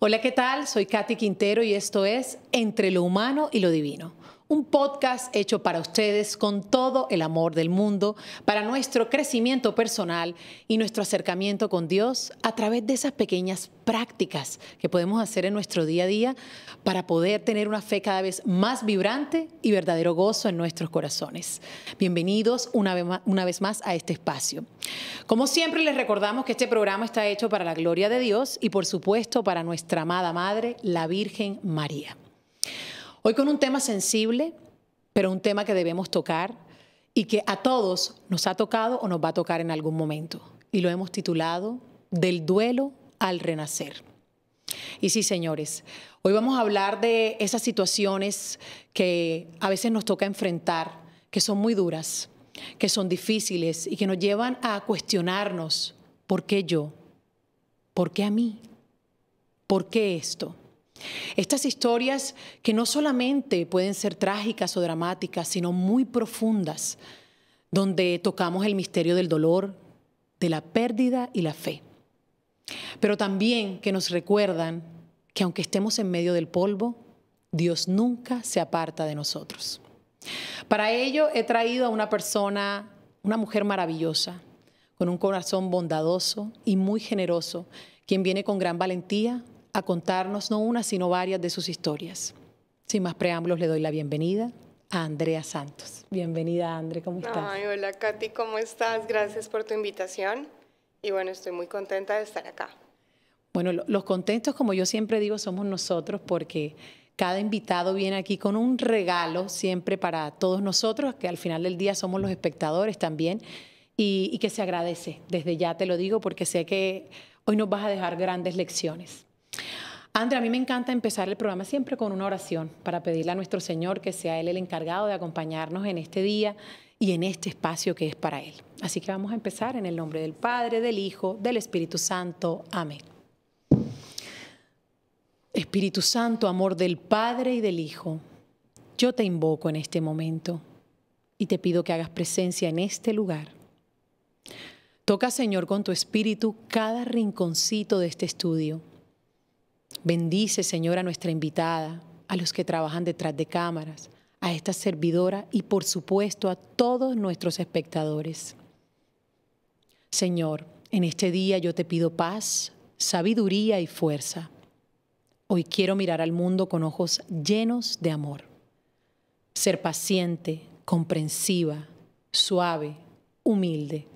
Hola, ¿qué tal? Soy Katy Quintero y esto es Entre lo Humano y lo Divino, un podcast hecho para ustedes con todo el amor del mundo, para nuestro crecimiento personal y nuestro acercamiento con Dios a través de esas pequeñas prácticas que podemos hacer en nuestro día a día para poder tener una fe cada vez más vibrante y verdadero gozo en nuestros corazones. Bienvenidos una vez más a este espacio. Como siempre, les recordamos que este programa está hecho para la gloria de Dios y, por supuesto, para nuestra amada Madre, la Virgen María. Hoy con un tema sensible, pero un tema que debemos tocar y que a todos nos ha tocado o nos va a tocar en algún momento. Y lo hemos titulado Del duelo al renacer. Y sí, señores, hoy vamos a hablar de esas situaciones que a veces nos toca enfrentar, que son muy duras, que son difíciles y que nos llevan a cuestionarnos: ¿por qué yo? ¿Por qué a mí? ¿Por qué esto? Estas historias que no solamente pueden ser trágicas o dramáticas, sino muy profundas, donde tocamos el misterio del dolor, de la pérdida y la fe. Pero también que nos recuerdan que aunque estemos en medio del polvo, Dios nunca se aparta de nosotros. Para ello he traído a una persona, una mujer maravillosa, con un corazón bondadoso y muy generoso, quien viene con gran valentía a contarnos no una, sino varias de sus historias. Sin más preámbulos, le doy la bienvenida a Andrea Santos. Bienvenida, Andre, ¿cómo estás? Ay, hola, Katy, ¿cómo estás? Gracias por tu invitación. Y bueno, estoy muy contenta de estar acá. Bueno, los contentos, como yo siempre digo, somos nosotros, porque cada invitado viene aquí con un regalo siempre para todos nosotros, que al final del día somos los espectadores también, y que se agradece. Desde ya te lo digo, porque sé que hoy nos vas a dejar grandes lecciones. Andrea, a mí me encanta empezar el programa siempre con una oración para pedirle a nuestro Señor que sea Él el encargado de acompañarnos en este día y en este espacio que es para Él. Así que vamos a empezar en el nombre del Padre, del Hijo, del Espíritu Santo. Amén. Espíritu Santo, amor del Padre y del Hijo, yo te invoco en este momento y te pido que hagas presencia en este lugar. Toca, Señor, con tu Espíritu cada rinconcito de este estudio. Bendice, Señor, a nuestra invitada, a los que trabajan detrás de cámaras, a esta servidora y, por supuesto, a todos nuestros espectadores. Señor, en este día yo te pido paz, sabiduría y fuerza. Hoy quiero mirar al mundo con ojos llenos de amor. Ser paciente, comprensiva, suave, humilde,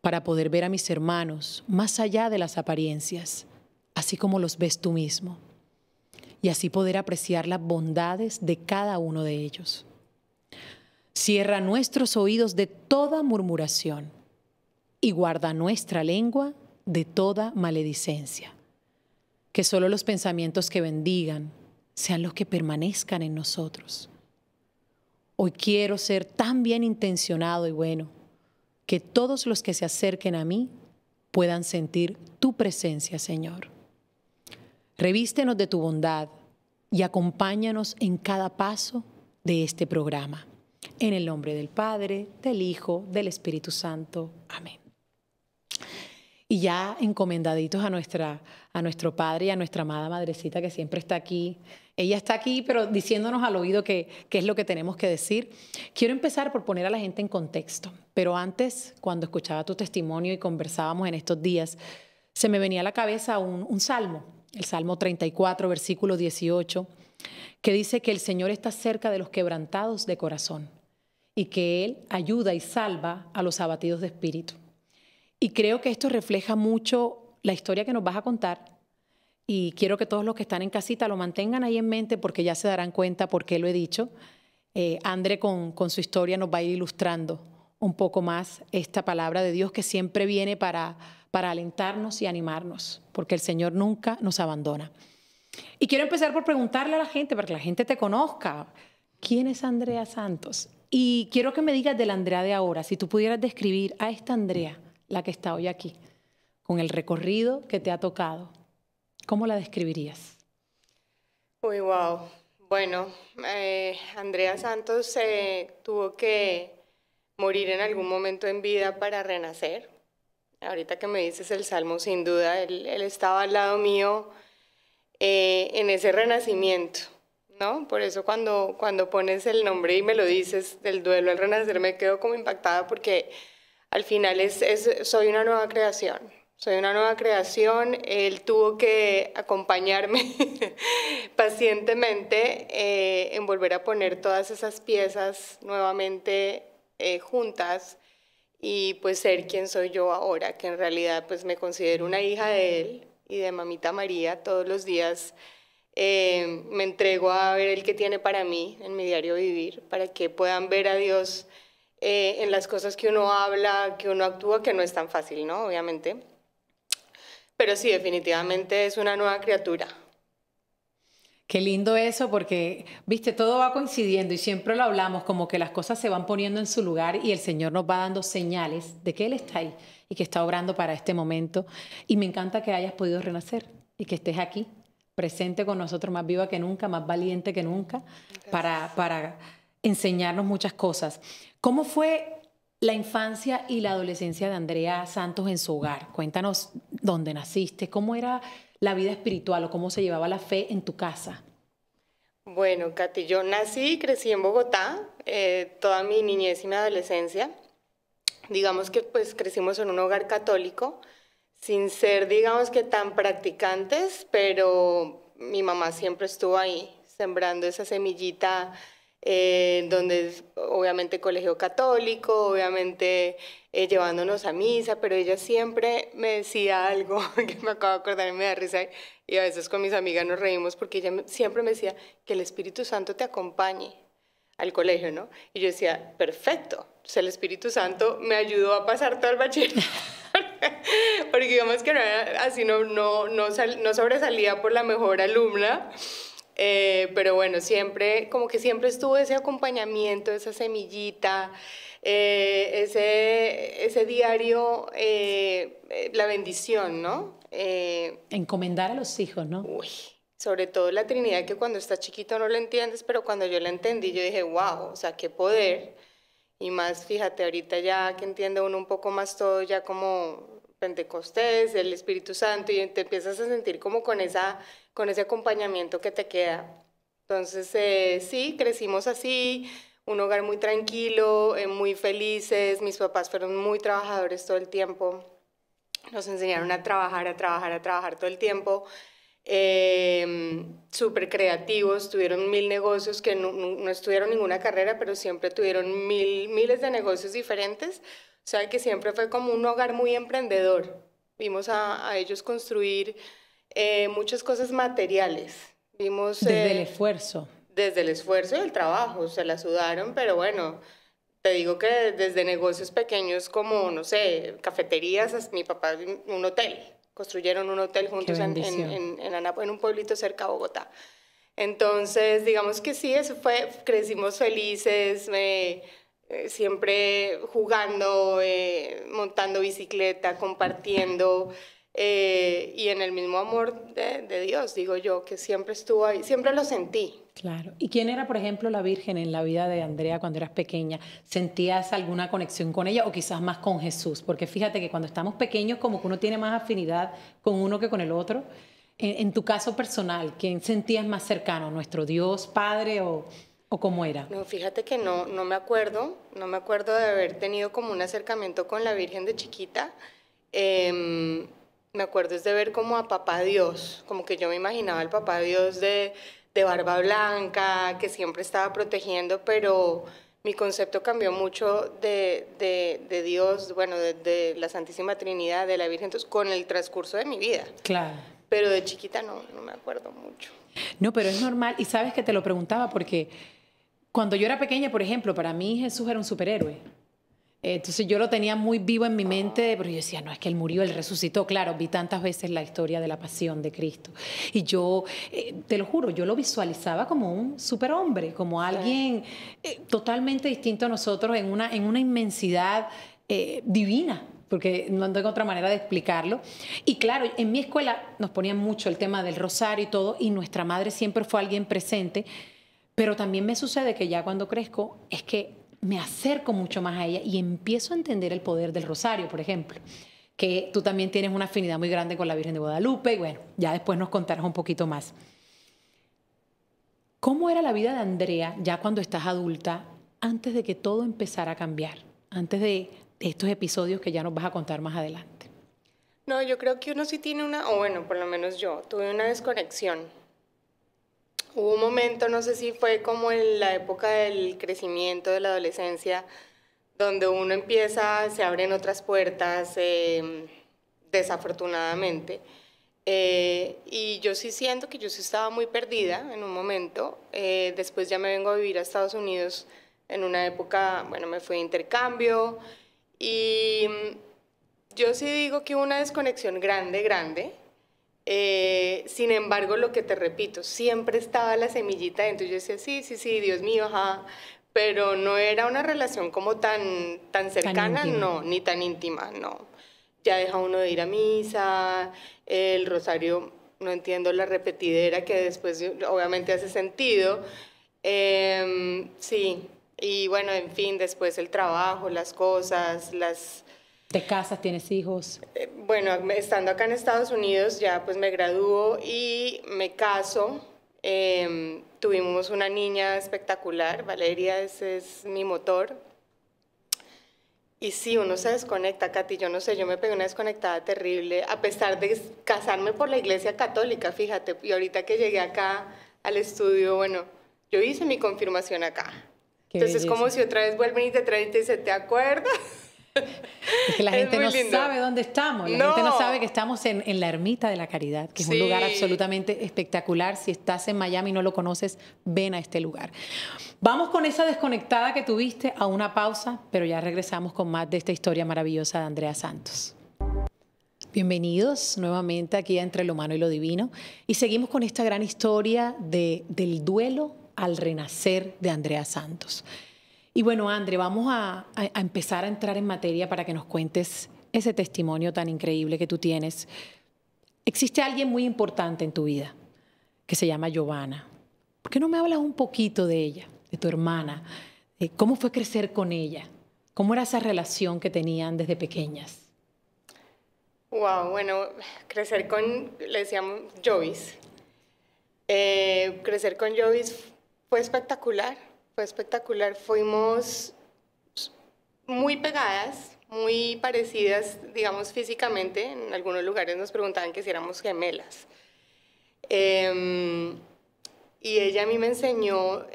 para poder ver a mis hermanos más allá de las apariencias, así como los ves tú mismo, y así poder apreciar las bondades de cada uno de ellos. Cierra nuestros oídos de toda murmuración y guarda nuestra lengua de toda maledicencia. Que solo los pensamientos que bendigan sean los que permanezcan en nosotros. Hoy quiero ser tan bien intencionado y bueno que todos los que se acerquen a mí puedan sentir tu presencia, Señor. Revístenos de tu bondad y acompáñanos en cada paso de este programa. En el nombre del Padre, del Hijo, del Espíritu Santo. Amén. Y ya encomendaditos a nuestro Padre y a nuestra amada Madrecita que siempre está aquí. Ella está aquí, pero diciéndonos al oído qué es lo que tenemos que decir. Quiero empezar por poner a la gente en contexto. Pero antes, cuando escuchaba tu testimonio y conversábamos en estos días, se me venía a la cabeza un salmo, el Salmo 34, versículo 18, que dice que el Señor está cerca de los quebrantados de corazón y que Él ayuda y salva a los abatidos de espíritu. Y creo que esto refleja mucho la historia que nos vas a contar y quiero que todos los que están en casita lo mantengan ahí en mente porque ya se darán cuenta por qué lo he dicho. Andre con su historia nos va a ir ilustrando un poco más esta palabra de Dios que siempre viene para alentarnos y animarnos, porque el Señor nunca nos abandona. Y quiero empezar por preguntarle a la gente, para que la gente te conozca, ¿quién es Andrea Santos? Y quiero que me digas de la Andrea de ahora, si tú pudieras describir a esta Andrea, la que está hoy aquí, con el recorrido que te ha tocado, ¿cómo la describirías? Uy, wow. Bueno, Andrea Santos tuvo que morir en algún momento en vida para renacer. Ahorita que me dices el Salmo, sin duda, él estaba al lado mío en ese renacimiento, ¿no? Por eso cuando pones el nombre y me lo dices del duelo al renacer, me quedo como impactada porque al final soy una nueva creación. Soy una nueva creación. Él tuvo que acompañarme pacientemente en volver a poner todas esas piezas nuevamente juntas y pues ser quien soy yo ahora, que en realidad pues me considero una hija de él y de Mamita María. Todos los días me entrego a ver el que tiene para mí en mi diario vivir, para que puedan ver a Dios en las cosas que uno habla, que uno actúa, que no es tan fácil, ¿no? Obviamente. Pero sí, definitivamente es una nueva criatura. Qué lindo eso porque, viste, todo va coincidiendo y siempre lo hablamos, como que las cosas se van poniendo en su lugar y el Señor nos va dando señales de que Él está ahí y que está obrando para este momento. Y me encanta que hayas podido renacer y que estés aquí, presente con nosotros, más viva que nunca, más valiente que nunca, para enseñarnos muchas cosas. ¿Cómo fue la infancia y la adolescencia de Andrea Santos en su hogar? Cuéntanos dónde naciste, cómo era la vida espiritual o cómo se llevaba la fe en tu casa. Bueno, Katy, yo nací y crecí en Bogotá toda mi niñez y mi adolescencia. Digamos que pues crecimos en un hogar católico, sin ser, digamos que tan practicantes, pero mi mamá siempre estuvo ahí, sembrando esa semillita, donde obviamente colegio católico, obviamente llevándonos a misa, pero ella siempre me decía algo que me acabo de acordar y me da risa, y a veces con mis amigas nos reímos porque ella siempre me decía que el Espíritu Santo te acompañe al colegio, ¿no? Y yo decía, perfecto, pues el Espíritu Santo me ayudó a pasar todo el bachillerato. Porque digamos que no era así, no sobresalía por la mejor alumna, pero bueno, siempre, como que siempre estuvo ese acompañamiento, esa semillita, ese diario, la bendición, ¿no? Encomendar a los hijos, ¿no? Uy, sobre todo la Trinidad, que cuando estás chiquito no lo entiendes, pero cuando yo la entendí, yo dije, wow, o sea, qué poder. Y más, fíjate, ahorita ya que entiende uno un poco más todo, ya como Pentecostés, el Espíritu Santo, y te empiezas a sentir como con ese acompañamiento que te queda. Entonces, sí, crecimos así, un hogar muy tranquilo, muy felices, mis papás fueron muy trabajadores todo el tiempo, nos enseñaron a trabajar, a trabajar, a trabajar todo el tiempo. Súper creativos, tuvieron 1000 negocios que no estudiaron ninguna carrera, pero siempre tuvieron miles de negocios diferentes. O sea, que siempre fue como un hogar muy emprendedor. Vimos a ellos construir muchas cosas materiales. Vimos, desde el esfuerzo. Desde el esfuerzo y el trabajo, se la sudaron, pero bueno, te digo que desde negocios pequeños como, no sé, cafeterías, mi papá, un hotel. Construyeron un hotel juntos en un pueblito cerca de Bogotá. Entonces, digamos que sí, eso fue, crecimos felices, siempre jugando, montando bicicleta, compartiendo, y en el mismo amor de Dios, digo yo, que siempre estuvo ahí, siempre lo sentí. Claro. ¿Y quién era, por ejemplo, la Virgen en la vida de Andrea cuando eras pequeña? ¿Sentías alguna conexión con ella o quizás más con Jesús? Porque fíjate que cuando estamos pequeños como que uno tiene más afinidad con uno que con el otro. En tu caso personal, ¿quién sentías más cercano? ¿Nuestro Dios, Padre o cómo era? No, fíjate que no me acuerdo de haber tenido como un acercamiento con la Virgen de chiquita. Me acuerdo es de ver como a Papá Dios, como que yo me imaginaba al Papá Dios de barba blanca, que siempre estaba protegiendo, pero mi concepto cambió mucho de Dios, bueno, de la Santísima Trinidad, de la Virgen, entonces, con el transcurso de mi vida. Claro. Pero de chiquita no me acuerdo mucho. No, pero es normal. Y sabes que te lo preguntaba porque cuando yo era pequeña, por ejemplo, para mí Jesús era un superhéroe. Entonces yo lo tenía muy vivo en mi mente, pero yo decía, no, es que Él murió, Él resucitó. Claro, vi tantas veces la historia de la pasión de Cristo. Y yo, te lo juro, yo lo visualizaba como un superhombre, como alguien totalmente distinto a nosotros en una inmensidad divina, porque no tengo otra manera de explicarlo. Y claro, en mi escuela nos ponían mucho el tema del rosario y todo, y nuestra madre siempre fue alguien presente, pero también me sucede que ya cuando crezco es que me acerco mucho más a ella y empiezo a entender el poder del rosario, por ejemplo. que tú también tienes una afinidad muy grande con la Virgen de Guadalupe, y bueno, ya después nos contarás un poquito más. ¿Cómo era la vida de Andrea ya cuando estás adulta, antes de que todo empezara a cambiar, antes de estos episodios que ya nos vas a contar más adelante? No, yo creo que uno sí tiene o bueno, por lo menos yo, tuve una desconexión. Hubo un momento, no sé si fue como en la época del crecimiento, de la adolescencia, donde uno empieza, se abren otras puertas, desafortunadamente. Y yo sí siento que yo sí estaba muy perdida en un momento. Después ya me vengo a vivir a Estados Unidos en una época, bueno, me fui de intercambio y yo sí digo que hubo una desconexión grande, grande. Sin embargo, lo que te repito, siempre estaba la semillita dentro. Yo decía, sí, sí, sí, Dios mío, ajá. Pero no era una relación como tan cercana, no, ni tan íntima, no. Ya deja uno de ir a misa, el rosario, no entiendo la repetidera que después obviamente hace sentido. Sí, y bueno, en fin, después el trabajo, las cosas, ¿Te casas, tienes hijos? Bueno, estando acá en Estados Unidos ya pues me gradúo y me caso. Tuvimos una niña espectacular, Valeria, ese es mi motor. Y sí, uno se desconecta, Katy, yo no sé, yo me pegué una desconectada terrible, a pesar de casarme por la iglesia católica, fíjate, y ahorita que llegué acá al estudio, bueno, yo hice mi confirmación acá. Entonces es como si otra vez vuelven y te traen y te dicen, ¿te acuerdas? Es que la gente no sabe dónde estamos, la gente no sabe que estamos en la Ermita de la Caridad, que es un lugar absolutamente espectacular. Si estás en Miami y no lo conoces, ven a este lugar. Vamos con esa desconectada que tuviste a una pausa, pero ya regresamos con más de esta historia maravillosa de Andrea Santos. Bienvenidos nuevamente aquí a Entre lo Humano y lo Divino y seguimos con esta gran historia del duelo al renacer de Andrea Santos. Y bueno, Andre, vamos a empezar a entrar en materia para que nos cuentes ese testimonio tan increíble que tú tienes. Existe alguien muy importante en tu vida que se llama Giovanna. ¿Por qué no me hablas un poquito de ella, de tu hermana? ¿Cómo fue crecer con ella? ¿Cómo era esa relación que tenían desde pequeñas? Wow, bueno, crecer con, le decíamos Jovis. Crecer con Jovis fue espectacular. Fue espectacular, fuimos muy pegadas, muy parecidas, digamos, físicamente. En algunos lugares nos preguntaban que si éramos gemelas. Y ella a mí me enseñó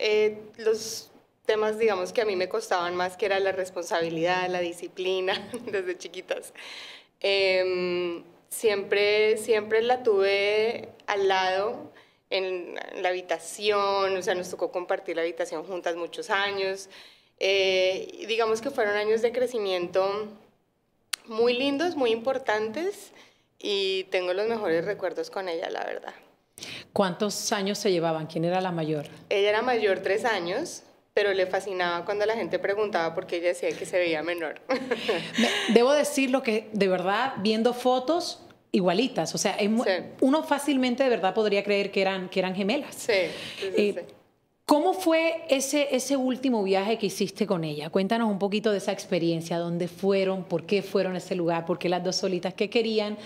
los temas, digamos, que a mí me costaban más, que era la responsabilidad, la disciplina, desde chiquitas. Siempre la tuve al lado, en la habitación, o sea, nos tocó compartir la habitación juntas muchos años. Digamos que fueron años de crecimiento muy lindos, muy importantes, y tengo los mejores recuerdos con ella, la verdad. ¿Cuántos años se llevaban? ¿Quién era la mayor? Ella era mayor 3 años, pero le fascinaba cuando la gente preguntaba por qué ella decía que se veía menor. Debo decirlo que, de verdad, viendo fotos igualitas, o sea, sí. Uno fácilmente de verdad podría creer que eran gemelas. Sí, sí. ¿Cómo fue ese último viaje que hiciste con ella? Cuéntanos un poquito de esa experiencia, dónde fueron, por qué fueron a ese lugar, por qué las dos solitas, qué querían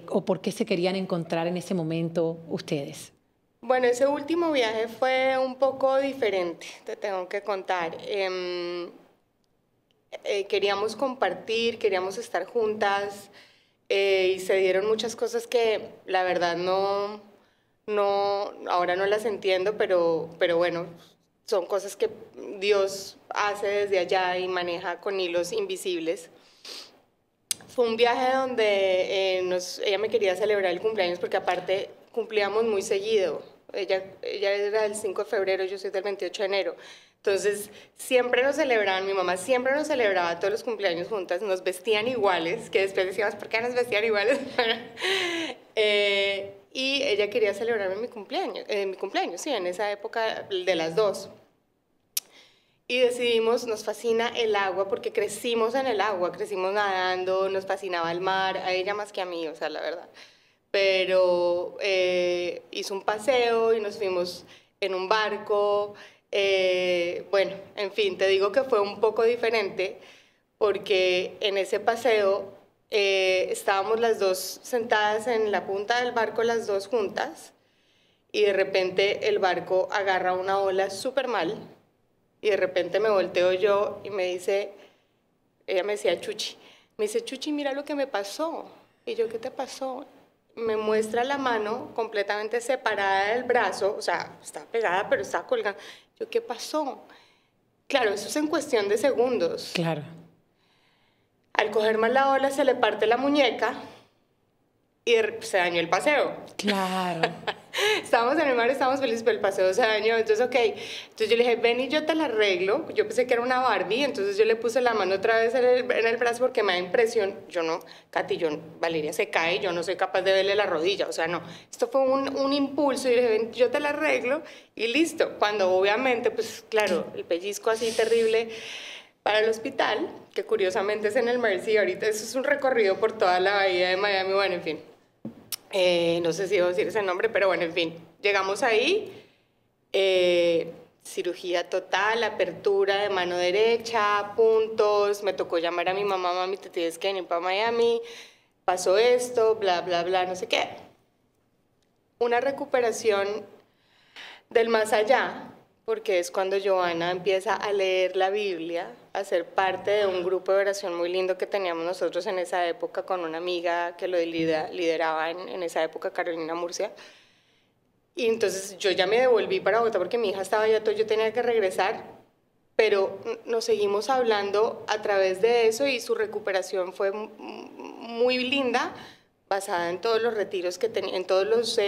o por qué se querían encontrar en ese momento ustedes. Bueno, ese último viaje fue un poco diferente, te tengo que contar. Queríamos compartir, queríamos estar juntas, y se dieron muchas cosas que la verdad ahora no las entiendo, pero bueno, son cosas que Dios hace desde allá y maneja con hilos invisibles. Fue un viaje donde ella me quería celebrar el cumpleaños porque aparte cumplíamos muy seguido. Ella era del 5 de febrero, yo soy del 28 de enero. Entonces, siempre nos celebraban, mi mamá siempre nos celebraba todos los cumpleaños juntas, nos vestían iguales, que después decíamos, ¿por qué nos vestían iguales? Y ella quería celebrarme mi cumpleaños, sí, en esa época de las dos. Y decidimos, nos fascina el agua, porque crecimos en el agua, crecimos nadando, nos fascinaba el mar, a ella más que a mí, o sea, la verdad. Pero hizo un paseo y nos fuimos en un barco. Bueno, en fin, te digo que fue un poco diferente porque en ese paseo estábamos las dos sentadas en la punta del barco, las dos juntas, y de repente el barco agarra una ola súper mal, y de repente me volteo yo y me dice, ella me decía Chuchi, me dice, Chuchi, mira lo que me pasó. Y yo, ¿qué te pasó? Me muestra la mano completamente separada del brazo, o sea, está pegada, pero está colgando. Yo, ¿qué pasó? Claro, eso es en cuestión de segundos. Claro. Al coger más la ola se le parte la muñeca y se dañó el paseo. Claro. Estábamos en el mar, estábamos felices, pero el paseo se dañó. Entonces, ok. Entonces yo le dije, ven y yo te la arreglo. Yo pensé que era una Barbie, entonces yo le puse la mano otra vez en el brazo porque me da impresión. Yo no, Katy, Valeria se cae y yo no soy capaz de verle la rodilla. O sea, no. Esto fue un impulso y le dije, ven, yo te la arreglo y listo. Cuando obviamente, pues claro, el pellizco así terrible para el hospital, que curiosamente es en el Mercy. Ahorita eso es un recorrido por toda la bahía de Miami. Bueno, en fin. No sé si debo decir ese nombre, pero bueno, en fin, llegamos ahí, cirugía total, apertura de mano derecha, puntos, me tocó llamar a mi mamá, mami, te tienes que venir para Miami, pasó esto, bla, bla, bla, no sé qué. Una recuperación del más allá, porque es cuando Johanna empieza a leer la Biblia, a ser parte de un grupo de oración muy lindo que teníamos nosotros en esa época con una amiga que lo lideraba en esa época, Carolina Murcia. Y entonces yo ya me devolví para Bogotá porque mi hija estaba allá, yo tenía que regresar, pero nos seguimos hablando a través de eso y su recuperación fue muy linda, basada en todos los retiros que tenía, en todos los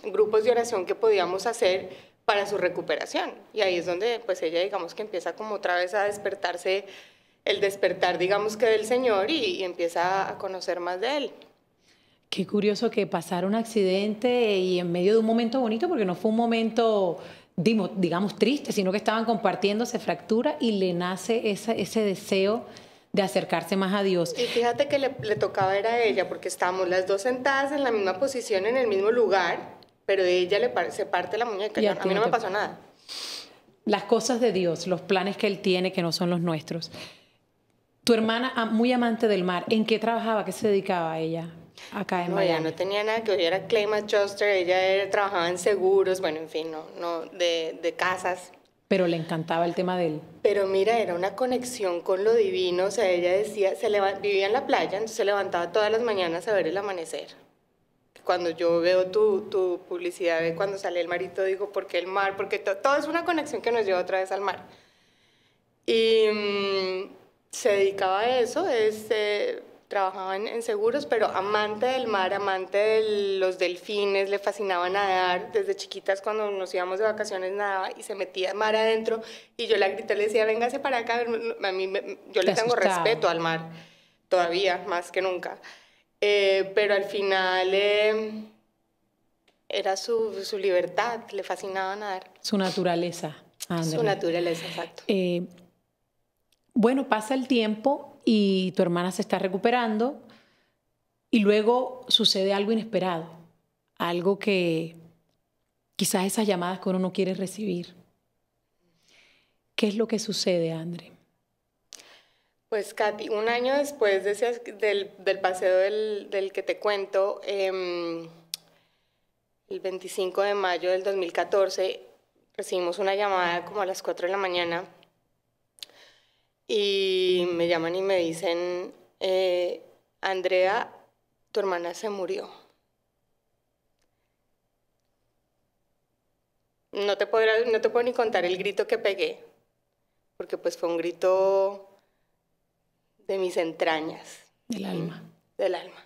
grupos de oración que podíamos hacer para su recuperación. Y ahí es donde pues ella digamos que empieza como otra vez a despertarse, el despertar digamos que del Señor y empieza a conocer más de Él. Qué curioso que pasara un accidente y en medio de un momento bonito, porque no fue un momento, digamos, triste, sino que estaban compartiendo, se fractura y le nace ese deseo de acercarse más a Dios. Y fíjate que le tocaba era a ella, porque estábamos las dos sentadas en la misma posición, en el mismo lugar, pero de ella se parte la muñeca. A mí no me pasó nada. Las cosas de Dios, los planes que Él tiene que no son los nuestros. Tu hermana, muy amante del mar, ¿en qué trabajaba? ¿Qué se dedicaba a ella acá en Miami? Ella no tenía nada que ver, era claim adjuster, ella trabajaba en seguros, bueno, en fin, de casas. Pero le encantaba el tema de él. Pero mira, era una conexión con lo divino, o sea, ella decía, vivía en la playa, entonces se levantaba todas las mañanas a ver el amanecer. Cuando yo veo tu publicidad de cuando sale el marito, digo, ¿por qué el mar? Porque todo es una conexión que nos lleva otra vez al mar. Y se dedicaba a eso, trabajaba en seguros, pero amante del mar, amante de los delfines, le fascinaba nadar. Desde chiquitas cuando nos íbamos de vacaciones nadaba y se metía mar adentro y yo la grité, le decía, véngase para acá. Yo le tengo respeto al mar, todavía, más que nunca. Pero al final era su libertad, le fascinaba nadar. Su naturaleza. André. Su naturaleza, exacto. Bueno, pasa el tiempo y tu hermana se está recuperando y luego sucede algo inesperado, algo que quizás esas llamadas que uno no quiere recibir. ¿Qué es lo que sucede, André? Pues, Katy, un año después del paseo del que te cuento, el 25 de mayo del 2014, recibimos una llamada como a las 4 de la mañana y me llaman y me dicen, Andrea, tu hermana se murió. No te puedo ni contar el grito que pegué, porque pues fue un grito de mis entrañas. Del alma. Del alma.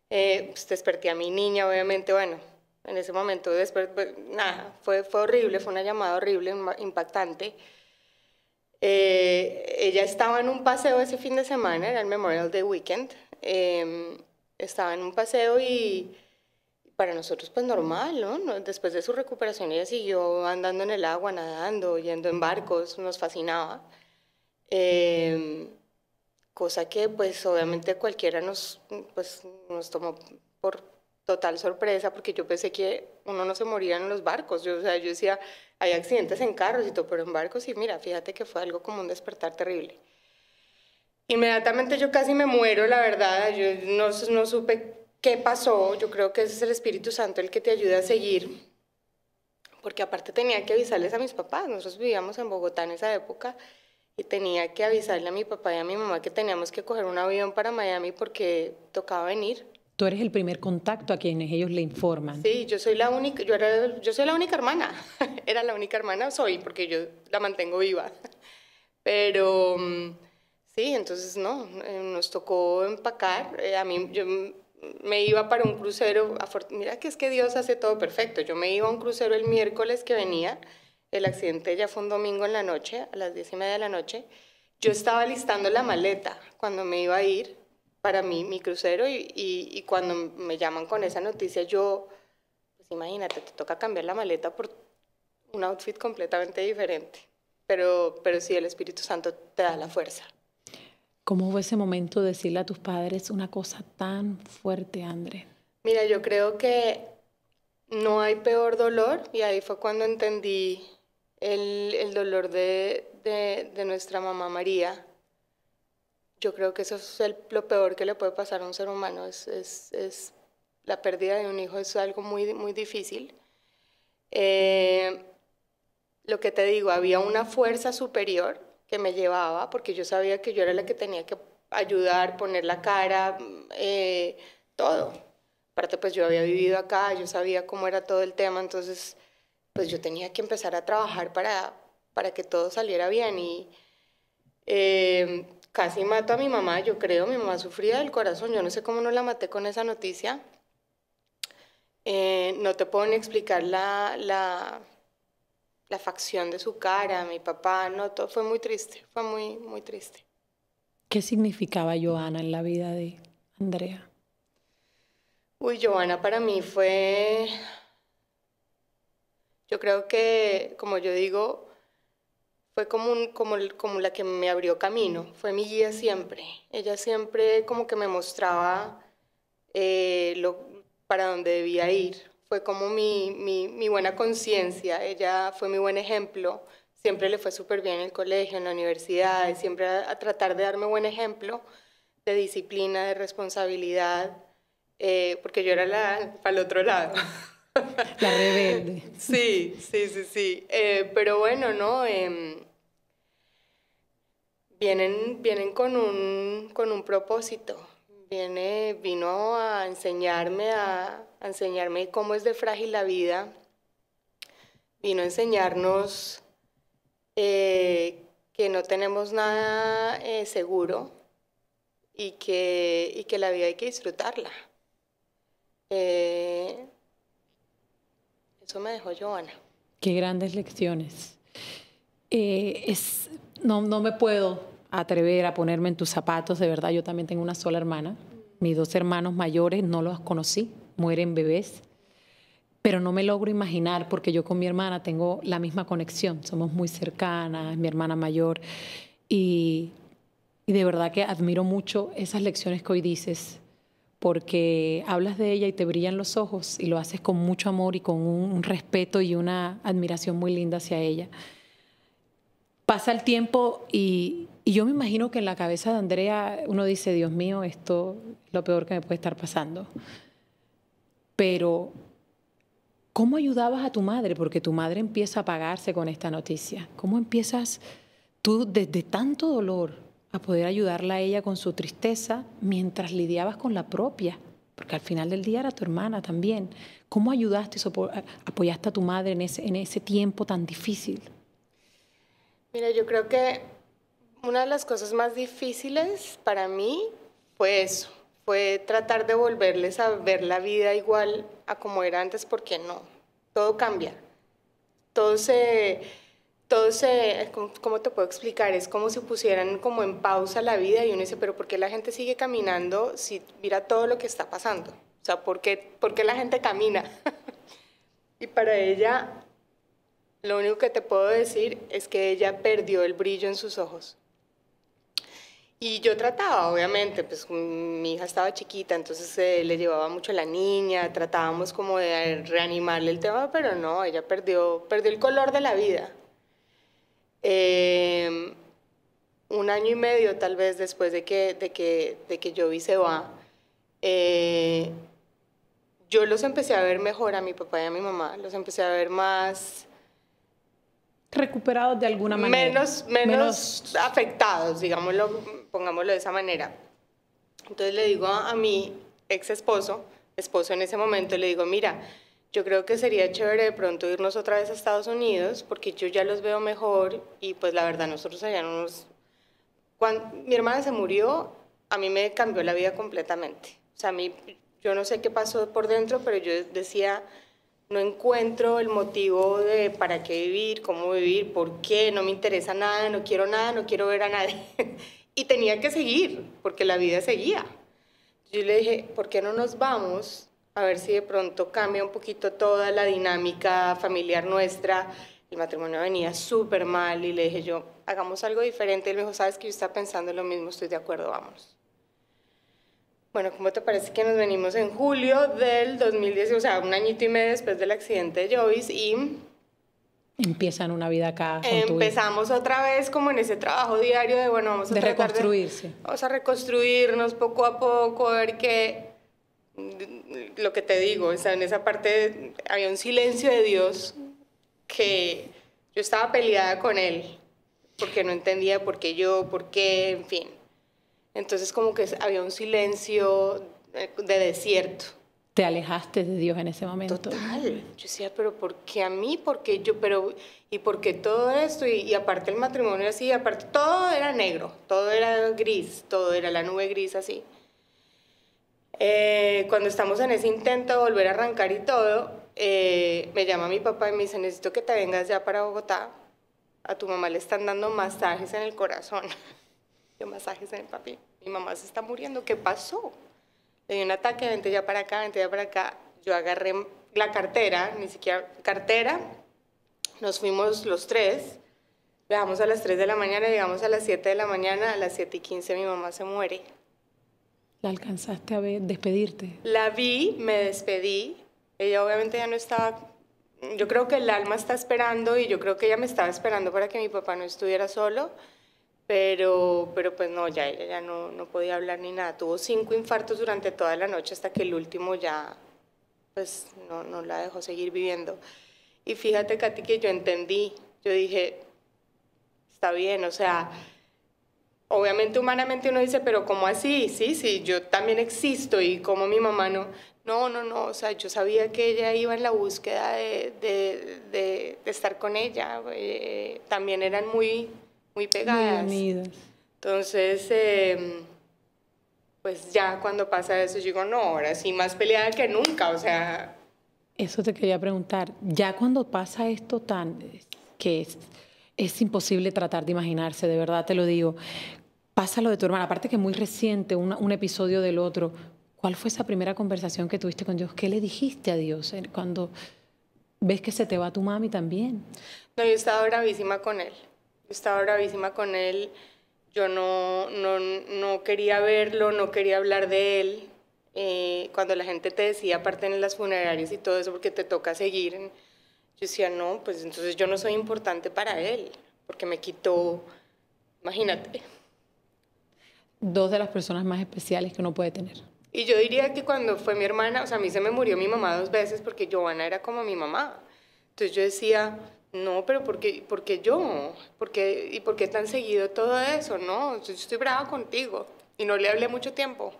Pues desperté a mi niña, obviamente, bueno, en ese momento nada, fue horrible, fue una llamada horrible, impactante. Ella estaba en un paseo ese fin de semana, era el Memorial Day Weekend, estaba en un paseo y para nosotros pues normal, ¿no? Después de su recuperación ella siguió andando en el agua, nadando, yendo en barcos, nos fascinaba. Cosa que pues obviamente cualquiera nos tomó por total sorpresa, porque yo pensé que uno no se moría en los barcos. Yo decía, hay accidentes en carros y todo, pero en barcos, y mira, fíjate que fue algo como un despertar terrible. Inmediatamente yo casi me muero, la verdad. Yo no supe qué pasó. Yo creo que ese es el Espíritu Santo el que te ayuda a seguir. Porque aparte tenía que avisarles a mis papás. Nosotros vivíamos en Bogotá en esa época y tenía que avisarle a mi papá y a mi mamá que teníamos que coger un avión para Miami porque tocaba venir. Tú eres el primer contacto a quienes ellos le informan. Sí, yo soy la única, yo soy la única hermana. Era la única hermana, soy, porque yo la mantengo viva. Pero sí, entonces no, nos tocó empacar. Yo me iba para un crucero. Mira que es que Dios hace todo perfecto. Yo me iba a un crucero el miércoles que venía. El accidente ya fue un domingo en la noche, a las 10:30 de la noche. Yo estaba listando la maleta cuando me iba a ir para mi crucero y cuando me llaman con esa noticia, pues imagínate, te toca cambiar la maleta por un outfit completamente diferente. Pero sí, el Espíritu Santo te da la fuerza. ¿Cómo fue ese momento de decirle a tus padres una cosa tan fuerte, André? Mira, yo creo que no hay peor dolor, y ahí fue cuando entendí el dolor de nuestra mamá María. Yo creo que eso es lo peor que le puede pasar a un ser humano, es la pérdida de un hijo, es algo muy, muy difícil. Lo que te digo, había una fuerza superior que me llevaba, porque yo sabía que yo era la que tenía que ayudar, poner la cara, todo. Aparte, pues yo había vivido acá, yo sabía cómo era todo el tema, entonces pues yo tenía que empezar a trabajar para que todo saliera bien. Y casi mato a mi mamá, yo creo. Mi mamá sufría del corazón, yo no sé cómo no la maté con esa noticia. No te puedo ni explicar la facción de su cara, mi papá, no, todo fue muy triste, fue muy, muy triste. ¿Qué significaba Joana en la vida de Andrea? Uy, Joana para mí fue, yo creo que, como yo digo, fue como la que me abrió camino, fue mi guía siempre. Ella siempre como que me mostraba para dónde debía ir. Fue como mi buena conciencia, ella fue mi buen ejemplo. Siempre le fue súper bien en el colegio, en la universidad, siempre a tratar de darme buen ejemplo de disciplina, de responsabilidad, porque yo era para el otro lado. La rebelde. Sí. Pero bueno, ¿no? Vienen con un propósito. Vino a enseñarme cómo es de frágil la vida. Vino a enseñarnos que no tenemos nada seguro y que la vida hay que disfrutarla. Eso me dejó Joana. Qué grandes lecciones. No me puedo atrever a ponerme en tus zapatos, de verdad. Yo también tengo una sola hermana. Mis 2 hermanos mayores no los conocí, mueren bebés. Pero no me logro imaginar, porque yo con mi hermana tengo la misma conexión. Somos muy cercanas, mi hermana mayor. Y de verdad que admiro mucho esas lecciones que hoy dices, porque hablas de ella y te brillan los ojos y lo haces con mucho amor y con un respeto y una admiración muy linda hacia ella. Pasa el tiempo y yo me imagino que en la cabeza de Andrea uno dice, Dios mío, esto es lo peor que me puede estar pasando. Pero, ¿cómo ayudabas a tu madre? Porque tu madre empieza a apagarse con esta noticia. ¿Cómo empiezas tú desde tanto dolor a poder ayudarla a ella con su tristeza mientras lidiabas con la propia? Porque al final del día era tu hermana también. ¿Cómo ayudaste y apoyaste a tu madre en ese tiempo tan difícil? Mira, yo creo que una de las cosas más difíciles para mí fue eso, fue tratar de volverles a ver la vida igual a como era antes, porque no, todo cambia, ¿cómo te puedo explicar? Es como si pusieran como en pausa la vida y uno dice, pero ¿por qué la gente sigue caminando si mira todo lo que está pasando? O sea, ¿por qué la gente camina? Y para ella, lo único que te puedo decir es que ella perdió el brillo en sus ojos. Y yo trataba, obviamente, pues mi hija estaba chiquita, entonces le llevaba mucho a la niña, tratábamos como de reanimarle el tema, pero no, ella perdió el color de la vida. un año y medio tal vez después de que Jovi se va, yo los empecé a ver mejor a mi papá y a mi mamá, los empecé a ver más... recuperados de alguna manera. Menos afectados, digámoslo, pongámoslo de esa manera. Entonces le digo a mi ex esposo en ese momento, le digo, mira, yo creo que sería chévere de pronto irnos otra vez a Estados Unidos, porque yo ya los veo mejor y pues la verdad nosotros allá no nos... Cuando mi hermana se murió, a mí me cambió la vida completamente. O sea, a mí, yo no sé qué pasó por dentro, pero yo decía, no encuentro el motivo de para qué vivir, cómo vivir, por qué, no me interesa nada, no quiero ver a nadie. Y tenía que seguir, porque la vida seguía. Yo le dije, ¿por qué no nos vamos a ver si de pronto cambia un poquito toda la dinámica familiar nuestra? El matrimonio venía súper mal y le dije yo, hagamos algo diferente. Él me dijo, sabes que yo estaba pensando lo mismo, estoy de acuerdo, vámonos. Bueno, ¿cómo te parece que nos venimos en julio del 2010, o sea, un añito y medio después del accidente de Jovis y... empiezan una vida acá con empezamos otra vez como en ese trabajo diario de, bueno, vamos a de tratar reconstruirse. Vamos a reconstruirnos poco a poco, a ver qué... Lo que te digo, o sea, en esa parte había un silencio de Dios que yo estaba peleada con él, porque no entendía por qué, en fin. Entonces como que había un silencio de desierto. ¿Te alejaste de Dios en ese momento? Total. Yo decía, pero ¿por qué a mí? ¿Por qué yo? ¿Y por qué todo esto? Y aparte el matrimonio así, aparte todo era negro, todo era gris, todo era la nube gris así. Cuando estamos en ese intento de volver a arrancar y todo, me llama mi papá y me dice, necesito que te vengas ya para Bogotá. A tu mamá le están dando masajes en el corazón. Yo, masajes en el papi. Mi mamá se está muriendo. ¿Qué pasó? Le dio un ataque, vente ya para acá, vente ya para acá. Yo agarré la cartera, ni siquiera cartera. Nos fuimos los tres. Viajamos a las 3 de la mañana, llegamos a las 7 de la mañana. A las 7:15 mi mamá se muere. ¿La alcanzaste a ver, despedirte? La vi, me despedí. Ella obviamente ya no estaba... Yo creo que el alma está esperando y yo creo que ella me estaba esperando para que mi papá no estuviera solo. Pero pues no, ya ella ya no podía hablar ni nada. Tuvo 5 infartos durante toda la noche hasta que el último ya pues no la dejó seguir viviendo. Y fíjate, Katy, que yo entendí. Yo dije, está bien, o sea, obviamente humanamente uno dice, pero ¿cómo así? Sí, yo también existo y como mi mamá no, o sea, yo sabía que ella iba en la búsqueda de estar con ella, también eran muy pegadas. Muy unidas. Entonces, pues ya cuando pasa eso, yo digo, no, ahora sí más peleada que nunca, o sea... Eso te quería preguntar, ya cuando pasa esto que es imposible tratar de imaginarse, de verdad te lo digo, pasa lo de tu hermana, aparte que muy reciente, un episodio del otro, ¿cuál fue esa primera conversación que tuviste con Dios? ¿Qué le dijiste a Dios cuando ves que se te va tu mami también? No, yo estaba bravísima con él. Yo no quería verlo, no quería hablar de él. Cuando la gente te decía, aparte en las funerarias y todo eso, porque te toca seguir, yo decía, no, pues entonces yo no soy importante para él, porque me quitó, imagínate. 2 de las personas más especiales que uno puede tener. Y yo diría que cuando fue mi hermana, o sea, a mí se me murió mi mamá 2 veces porque Giovanna era como mi mamá. Entonces yo decía, no, pero ¿por qué yo? ¿Por qué tan seguido todo eso? No, yo estoy brava contigo. Y no le hablé mucho tiempo.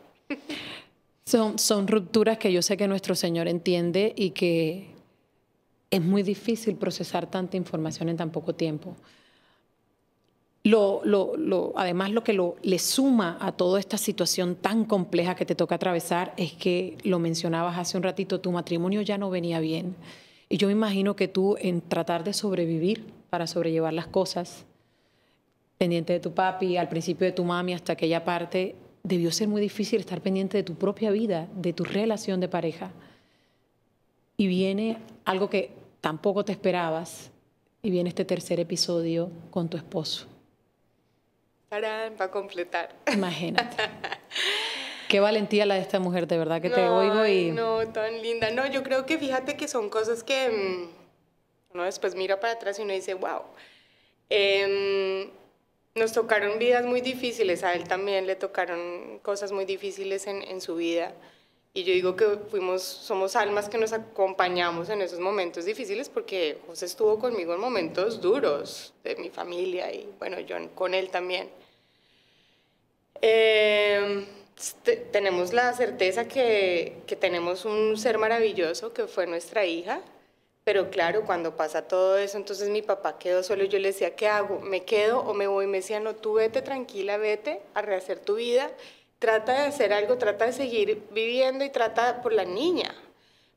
Son rupturas que yo sé que nuestro Señor entiende y que es muy difícil procesar tanta información en tan poco tiempo. Además, lo que le suma a toda esta situación tan compleja que te toca atravesar es que, lo mencionabas hace un ratito, tu matrimonio ya no venía bien. Y yo me imagino que tú, en tratar de sobrevivir para sobrellevar las cosas, pendiente de tu papi, al principio de tu mami, hasta aquella parte, debió ser muy difícil estar pendiente de tu propia vida, de tu relación de pareja. Y viene algo que tampoco te esperabas, y viene este tercer episodio con tu esposo. Para completar. Imagínate. Qué valentía la de esta mujer, de verdad que te oigo y... No, tan linda. No, yo creo que fíjate que son cosas que uno después mira para atrás y uno dice, wow. nos tocaron vidas muy difíciles, a él también le tocaron cosas muy difíciles en su vida. Y yo digo que somos almas que nos acompañamos en esos momentos difíciles porque José estuvo conmigo en momentos duros de mi familia y bueno, yo con él también. Tenemos la certeza que tenemos un ser maravilloso que fue nuestra hija, pero claro, cuando pasa todo eso, entonces mi papá quedó solo y yo le decía, ¿qué hago? ¿Me quedo o me voy? Me decía, no, tú vete tranquila, vete a rehacer tu vida, trata de hacer algo, trata de seguir viviendo y trata por la niña.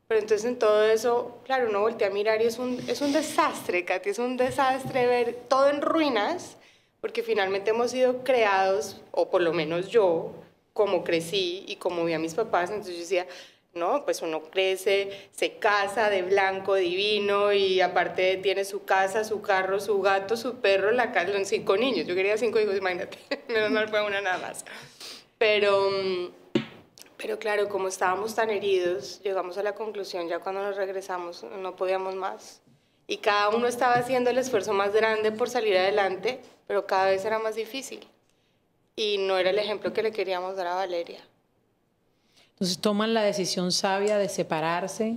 Pero entonces en todo eso, claro, uno voltea a mirar y es un desastre, Katy, es un desastre ver todo en ruinas, porque finalmente hemos sido creados, o por lo menos yo, como crecí y como vi a mis papás, entonces yo decía, no, pues uno crece, se casa de blanco, divino, y aparte tiene su casa, su carro, su gato, su perro, la casa, 5 niños. Yo quería 5 hijos, imagínate, menos mal fue una nada más. Pero claro, como estábamos tan heridos, llegamos a la conclusión, ya cuando nos regresamos, no podíamos más. Y cada uno estaba haciendo el esfuerzo más grande por salir adelante, pero cada vez era más difícil. Y no era el ejemplo que le queríamos dar a Valeria. Entonces toman la decisión sabia de separarse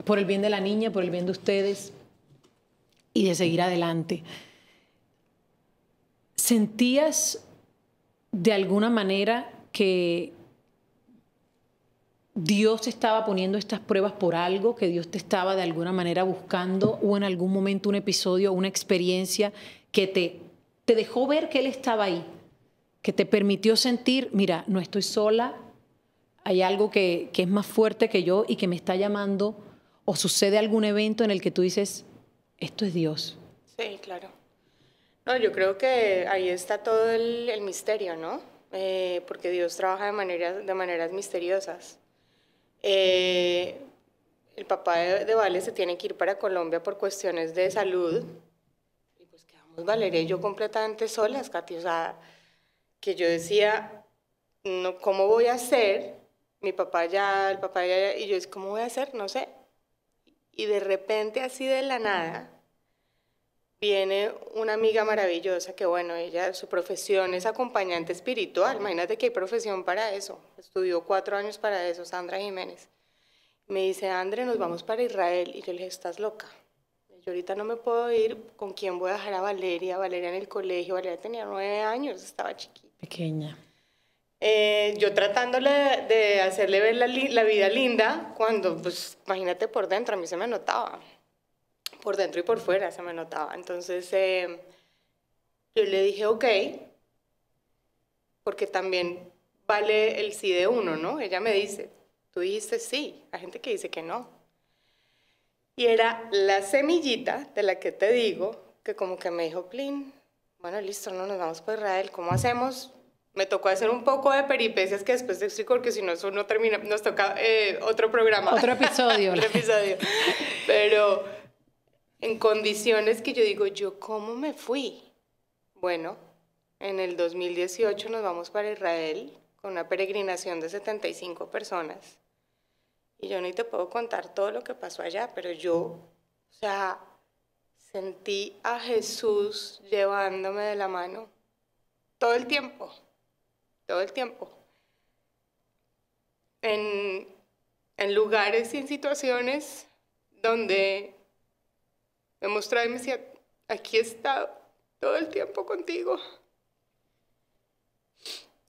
por el bien de la niña, por el bien de ustedes y de seguir adelante. ¿Sentías de alguna manera que Dios te estaba poniendo estas pruebas por algo, que Dios te estaba de alguna manera buscando, o en algún momento un episodio, una experiencia que te dejó ver que Él estaba ahí, que te permitió sentir, mira, no estoy sola, hay algo que es más fuerte que yo y que me está llamando, o sucede algún evento en el que tú dices, esto es Dios? Sí, claro. No, yo creo que ahí está todo el misterio, ¿no? Porque Dios trabaja de maneras misteriosas. El papá de Vale se tiene que ir para Colombia por cuestiones de salud. Y pues quedamos Valeria y yo completamente solas, Katy. O sea, que yo decía, no, ¿cómo voy a hacer? El papá ya, y yo, ¿cómo voy a hacer? No sé. Y de repente, así de la nada, viene una amiga maravillosa que, bueno, ella, su profesión es acompañante espiritual. Imagínate que hay profesión para eso. Estudió 4 años para eso, Sandra Jiménez. Me dice, André, nos vamos para Israel. Y yo le dije, ¿estás loca? Yo ahorita no me puedo ir. ¿Con quién voy a dejar a Valeria? Valeria en el colegio. Valeria tenía 9 años, estaba chiquita. Pequeña. Yo tratándole de hacerle ver la vida linda, cuando, pues, imagínate por dentro, a mí se me notaba. Por dentro y por fuera se me notaba. Entonces, yo le dije, ok, porque también vale el sí de uno, ¿no? Ella me dice, tú dijiste sí, hay gente que dice que no. Y era la semillita de la que te digo, que como que me dijo, Plin, bueno, listo, no nos vamos para Israel, ¿cómo hacemos? Me tocó hacer un poco de peripecias que después te explico, porque si no, eso no termina, nos toca otro programa. Otro episodio. Otro episodio. Pero en condiciones que yo digo, ¿yo cómo me fui? Bueno, en el 2018 nos vamos para Israel con una peregrinación de 75 personas. Y yo ni te puedo contar todo lo que pasó allá, pero yo, o sea, sentí a Jesús llevándome de la mano todo el tiempo. Todo el tiempo. En lugares y en situaciones donde me mostraba y me decía, aquí he estado todo el tiempo contigo.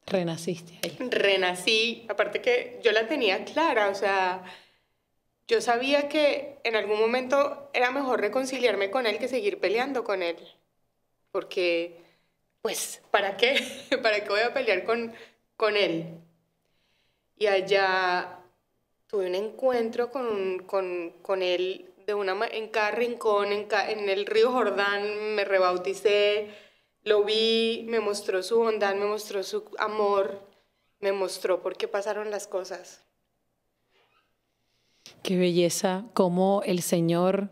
Renaciste ahí. Renací, aparte que yo la tenía clara, o sea, yo sabía que en algún momento era mejor reconciliarme con él que seguir peleando con él. Porque, pues, ¿para qué? ¿Para qué voy a pelear con él? Y allá tuve un encuentro con él en cada rincón, en el río Jordán, me rebauticé, lo vi, me mostró su bondad, me mostró su amor, me mostró por qué pasaron las cosas. Qué belleza, cómo el Señor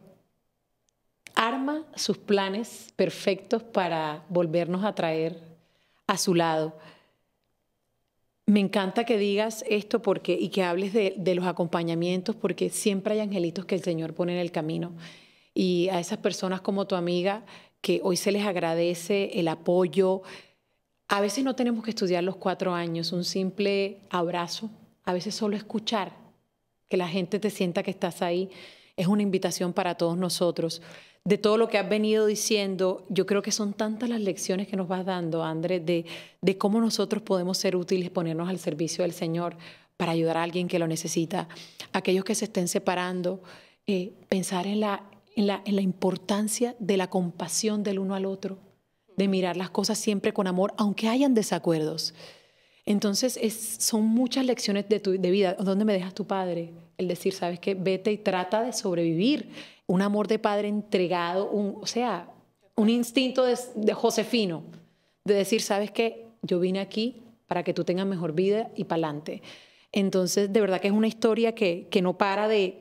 arma sus planes perfectos para volvernos a traer a su lado. Me encanta que digas esto y que hables de los acompañamientos, porque siempre hay angelitos que el Señor pone en el camino. Y a esas personas como tu amiga que hoy se les agradece el apoyo. A veces no tenemos que estudiar los 4 años, un simple abrazo, a veces solo escuchar, que la gente te sienta que estás ahí, es una invitación para todos nosotros. De todo lo que has venido diciendo, yo creo que son tantas las lecciones que nos vas dando, André, de cómo nosotros podemos ser útiles, ponernos al servicio del Señor para ayudar a alguien que lo necesita. Aquellos que se estén separando, pensar en la importancia de la compasión del uno al otro, de mirar las cosas siempre con amor, aunque hayan desacuerdos. Entonces, son muchas lecciones de vida. ¿Dónde me dejas tu padre? El decir, ¿sabes qué? Vete y trata de sobrevivir. Un amor de padre entregado, un instinto de Josefino, de decir, ¿sabes qué? Yo vine aquí para que tú tengas mejor vida y para adelante. Entonces, de verdad que es una historia que no para de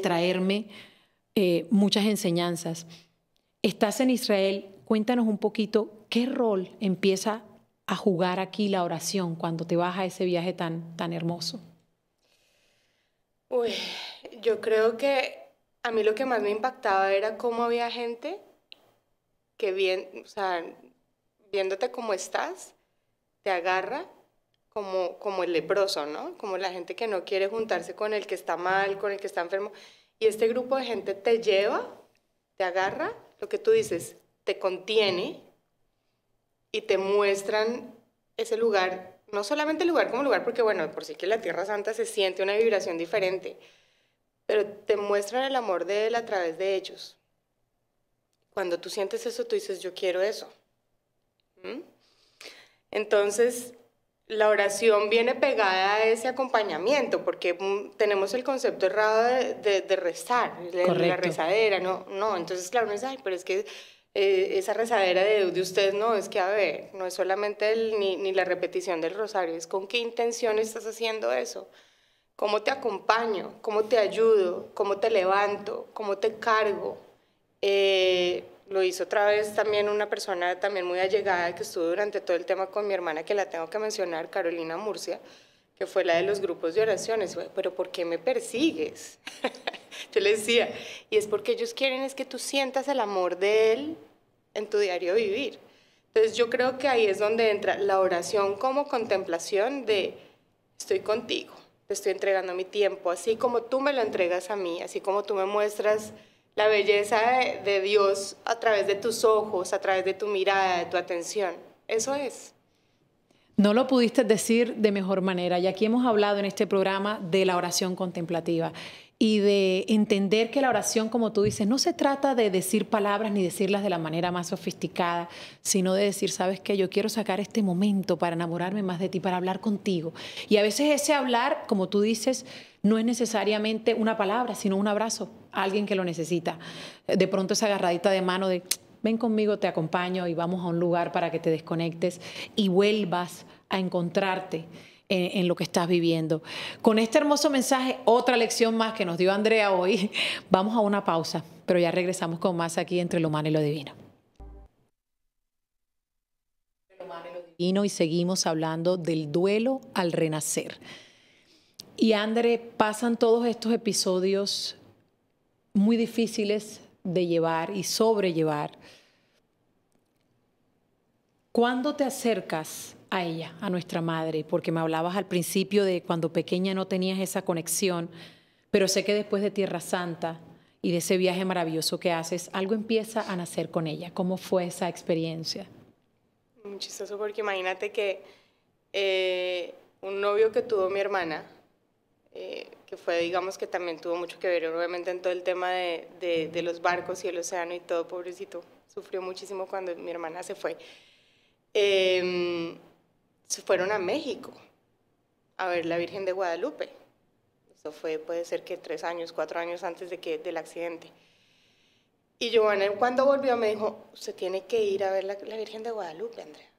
traerme muchas enseñanzas. Estás en Israel, cuéntanos un poquito qué rol empieza a jugar aquí la oración cuando te vas a ese viaje tan hermoso. Uy, yo creo que a mí lo que más me impactaba era cómo había gente que o sea, viéndote como estás, te agarra como el leproso, ¿no? Como la gente que no quiere juntarse con el que está mal, con el que está enfermo. Y este grupo de gente te lleva, te agarra, lo que tú dices, te contiene y te muestran ese lugar, no solamente el lugar como lugar, porque bueno, por sí que la Tierra Santa se siente una vibración diferente, pero te muestran el amor de Él a través de ellos. Cuando tú sientes eso, tú dices, yo quiero eso. ¿Mm? Entonces, la oración viene pegada a ese acompañamiento, porque tenemos el concepto errado de rezar, la rezadera, no, entonces claro, uno dice, ay, pero es que esa rezadera de usted no, es que a ver, no es solamente ni la repetición del rosario, es con qué intención estás haciendo eso, cómo te acompaño, cómo te ayudo, cómo te levanto, cómo te cargo. Lo hizo otra vez también una persona también muy allegada que estuvo durante todo el tema con mi hermana, que la tengo que mencionar, Carolina Murcia, que fue la de los grupos de oraciones. Pero ¿por qué me persigues? Yo le decía, y es porque ellos quieren es que tú sientas el amor de Él en tu diario vivir. Entonces yo creo que ahí es donde entra la oración como contemplación de estoy contigo, te estoy entregando mi tiempo, así como tú me lo entregas a mí, así como tú me muestras la belleza de Dios a través de tus ojos, a través de tu mirada, de tu atención. Eso es. No lo pudiste decir de mejor manera. Y aquí hemos hablado en este programa de la oración contemplativa y de entender que la oración, como tú dices, no se trata de decir palabras ni decirlas de la manera más sofisticada, sino de decir, ¿sabes qué? Yo quiero sacar este momento para enamorarme más de ti, para hablar contigo. Y a veces ese hablar, como tú dices, no es necesariamente una palabra, sino un abrazo a alguien que lo necesita. De pronto esa agarradita de mano de ven conmigo, te acompaño y vamos a un lugar para que te desconectes y vuelvas a encontrarte en lo que estás viviendo. Con este hermoso mensaje, otra lección más que nos dio Andrea hoy, vamos a una pausa, pero ya regresamos con más aquí entre lo humano y lo divino. Y seguimos hablando del duelo al renacer. Y André, pasan todos estos episodios muy difíciles de llevar y sobrellevar. ¿Cuándo te acercas a ella, a nuestra madre? Porque me hablabas al principio de cuando pequeña no tenías esa conexión, pero sé que después de Tierra Santa y de ese viaje maravilloso que haces, algo empieza a nacer con ella. ¿Cómo fue esa experiencia? Muy chistoso porque imagínate que un novio que tuvo mi hermana, que fue, digamos, que también tuvo mucho que ver, obviamente, en todo el tema de los barcos y el océano y todo, pobrecito, sufrió muchísimo cuando mi hermana se fue. Se fueron a México a ver la Virgen de Guadalupe. Eso fue, puede ser que 3 años, 4 años antes del accidente. Y Giovanna, cuando volvió, me dijo, usted tiene que ir a ver la Virgen de Guadalupe, Andrea.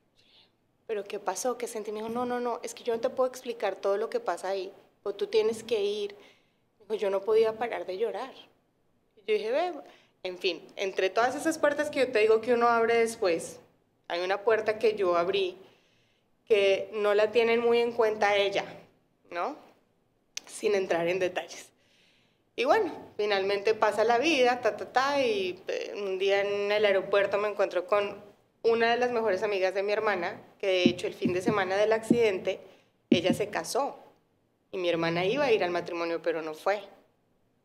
¿Pero qué pasó? ¿Qué sentí? Me dijo, no, es que yo no te puedo explicar todo lo que pasa ahí, o tú tienes que ir. Me dijo, yo no podía parar de llorar. Y yo dije, ve, en fin, entre todas esas puertas que yo te digo que uno abre después, hay una puerta que yo abrí que no la tienen muy en cuenta ella, ¿no? Sin entrar en detalles. Y bueno, finalmente pasa la vida, y un día en el aeropuerto me encuentro con una de las mejores amigas de mi hermana, que de hecho el fin de semana del accidente, ella se casó. Y mi hermana iba a ir al matrimonio, pero no fue.